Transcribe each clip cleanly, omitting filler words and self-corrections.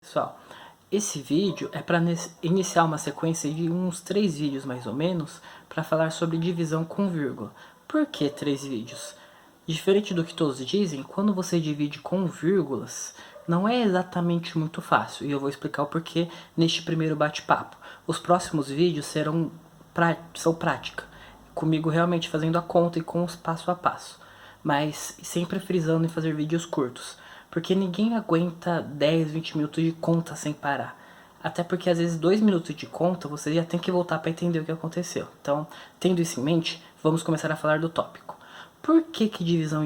Pessoal, esse vídeo é para iniciar uma sequência de uns 3 vídeos mais ou menos para falar sobre divisão com vírgula. Por que 3 vídeos? Diferente do que todos dizem, quando você divide com vírgulas, não é exatamente muito fácil, e eu vou explicar o porquê neste primeiro bate-papo. Os próximos vídeos são prática, comigo realmente fazendo a conta e com os passo a passo, mas sempre frisando em fazer vídeos curtos. Porque ninguém aguenta 10, 20 minutos de conta sem parar. Até porque às vezes 2 minutos de conta você já tem que voltar para entender o que aconteceu. Então, tendo isso em mente, vamos começar a falar do tópico. Por que divisão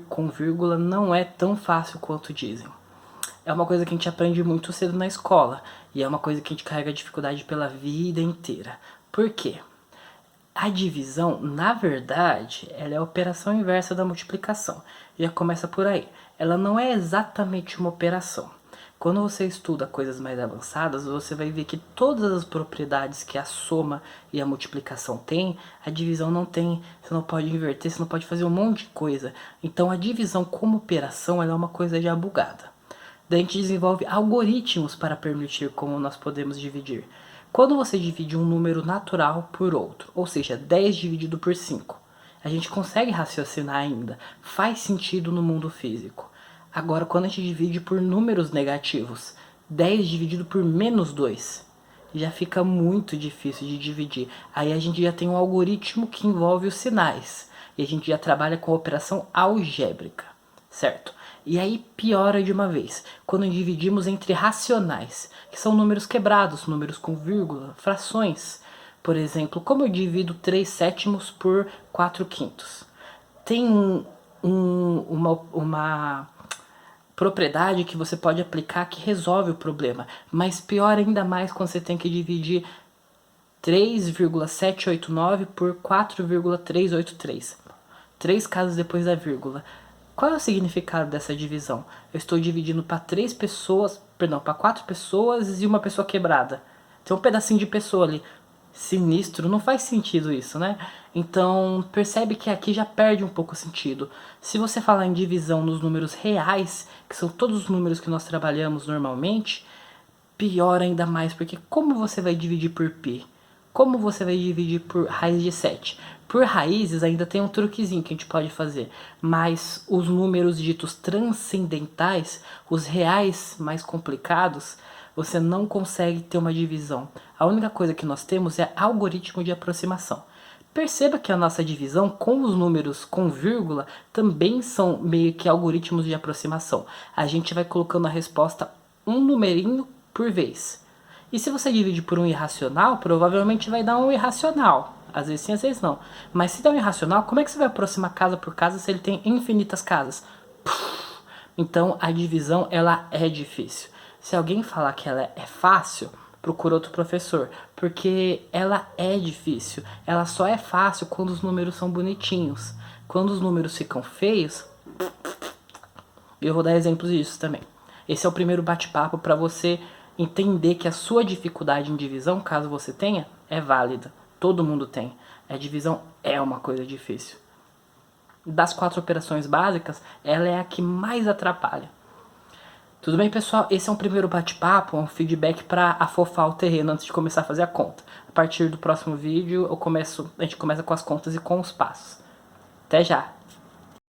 com vírgula não é tão fácil quanto dizem? É uma coisa que a gente aprende muito cedo na escola. E é uma coisa que a gente carrega dificuldade pela vida inteira. Por quê? A divisão, na verdade, ela é a operação inversa da multiplicação. Já começa por aí. Ela não é exatamente uma operação. Quando você estuda coisas mais avançadas, você vai ver que todas as propriedades que a soma e a multiplicação têm, a divisão não tem. Você não pode inverter, você não pode fazer um monte de coisa. Então a divisão como operação ela é uma coisa já bugada. Daí a gente desenvolve algoritmos para permitir como nós podemos dividir. Quando você divide um número natural por outro, ou seja, 10 dividido por 5, a gente consegue raciocinar ainda, faz sentido no mundo físico. Agora, quando a gente divide por números negativos, 10 dividido por menos 2, já fica muito difícil de dividir. Aí a gente já tem um algoritmo que envolve os sinais, e a gente já trabalha com a operação algébrica, certo? E aí piora de uma vez, quando dividimos entre racionais, que são números quebrados, números com vírgula, frações. Por exemplo, como eu divido 3 sétimos por 4 quintos? Tem uma propriedade que você pode aplicar que resolve o problema, mas pior ainda mais quando você tem que dividir 3,789 por 4,383. 3 casas depois da vírgula. Qual é o significado dessa divisão? Eu estou dividindo para 4 pessoas e uma pessoa quebrada. Tem um pedacinho de pessoa ali. Sinistro, não faz sentido isso, né? Então, percebe que aqui já perde um pouco o sentido. Se você falar em divisão nos números reais, que são todos os números que nós trabalhamos normalmente, pior ainda mais, porque como você vai dividir por π? Como você vai dividir por raiz de 7? Por raízes ainda tem um truquezinho que a gente pode fazer, mas os números ditos transcendentais, os reais mais complicados, você não consegue ter uma divisão. A única coisa que nós temos é algoritmo de aproximação. Perceba que a nossa divisão com os números com vírgula também são meio que algoritmos de aproximação. A gente vai colocando a resposta um numerinho por vez. E se você divide por um irracional, provavelmente vai dar um irracional. Às vezes sim, às vezes não. Mas se der um irracional, como é que você vai aproximar casa por casa se ele tem infinitas casas? Então a divisão ela é difícil. Se alguém falar que ela é fácil, procura outro professor. Porque ela é difícil. Ela só é fácil quando os números são bonitinhos. Quando os números ficam feios, eu vou dar exemplos disso também. Esse é o primeiro bate-papo para você entender que a sua dificuldade em divisão, caso você tenha, é válida. Todo mundo tem. A divisão é uma coisa difícil. Das 4 operações básicas, ela é a que mais atrapalha. Tudo bem, pessoal? Esse é um primeiro bate-papo, um feedback para afofar o terreno antes de começar a fazer a conta. A partir do próximo vídeo, a gente começa com as contas e com os passos. Até já!